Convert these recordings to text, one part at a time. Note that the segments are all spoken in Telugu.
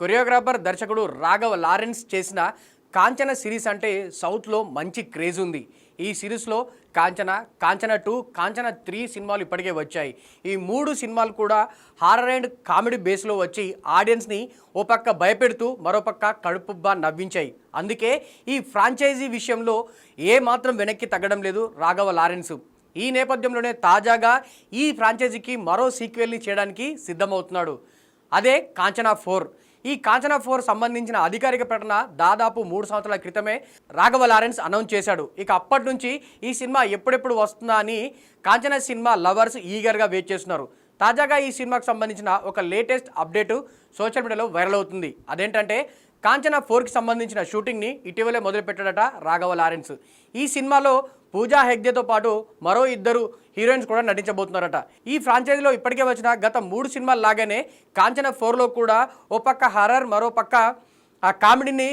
కొరియోగ్రాఫర్ దర్శకుడు రాఘవ లారెన్స్ చేసిన కాంచన సిరీస్ అంటే సౌత్లో మంచి క్రేజ్ ఉంది. ఈ సిరీస్లో కాంచన, కాంచన 2, కాంచన 3 సినిమాలు ఇప్పటికే వచ్చాయి. ఈ 3 సినిమాలు కూడా హారర్ అండ్ కామెడీ బేస్లో వచ్చి ఆడియన్స్ని ఓ పక్క భయపెడుతూ మరోపక్క కడుపుబ్బా నవ్వించాయి. అందుకే ఈ ఫ్రాంచైజీ విషయంలో ఏమాత్రం వెనక్కి తగ్గడం లేదు రాఘవ లారెన్స్. ఈ నేపథ్యంలోనే తాజాగా ఈ ఫ్రాంచైజీకి మరో సీక్వెల్ని చేయడానికి సిద్ధమవుతున్నాడు. అదే కాంచన 4. ఈ కాంచన 4 సంబంధించిన అధికారిక ప్రకటన దాదాపు 3 సంవత్సరాల క్రితమే రాఘవ లారెన్స్ అనౌన్స్ చేశాడు. ఇక అప్పటి నుంచి ఈ సినిమా ఎప్పుడెప్పుడు వస్తుందా అని కాంచన సినిమా లవర్స్ ఈగర్గా వెయిట్ చేస్తున్నారు. తాజాగా ఈ సినిమాకు సంబంధించిన ఒక లేటెస్ట్ అప్డేటు సోషల్ మీడియాలో వైరల్ అవుతుంది. అదేంటంటే కాంచన 4కి సంబంధించిన షూటింగ్ని ఇటీవలే మొదలుపెట్టాడట రాఘవ లారెన్స్. ఈ సినిమాలో పూజా హెగ్డేతో పాటు మరో 2 హీరోయిన్స్ కూడా నటించబోతున్నారట. ఈ ఫ్రాంచైజీలో ఇప్పటికే వచ్చిన గత 3 సినిమాల లాగానే కాంచన 4లో కూడా ఓ పక్క హర్రర్, మరో పక్క ఆ కామెడీని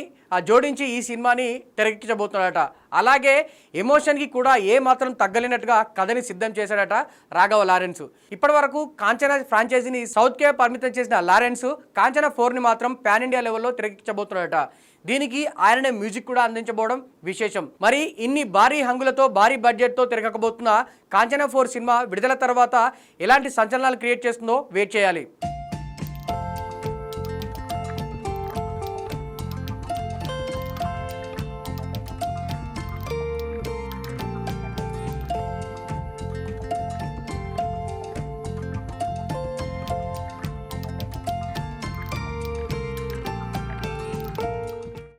జోడించి ఈ సినిమాని తెరకెక్కించబోతున్నాడట. అలాగే ఎమోషన్కి కూడా ఏ మాత్రం తగ్గలేనట్టుగా కథని సిద్ధం చేశాడట రాఘవ లారెన్స్. ఇప్పటి వరకు కాంచన ఫ్రాంచైజీని సౌత్కే పరిమితం చేసిన లారెన్స్ కాంచన 4ని మాత్రం పాన్ ఇండియా లెవెల్లో తెరకెక్కించబోతున్నాడట. దీనికి ఆయననే మ్యూజిక్ కూడా అందించబోవడం విశేషం. మరి ఇన్ని భారీ హంగులతో, భారీ బడ్జెట్తో తెరకెక్కబోతున్న కాంచన 4 సినిమా విడుదల తర్వాత ఎలాంటి సంచలనాలు క్రియేట్ చేస్తుందో వెయిట్ చేయాలి.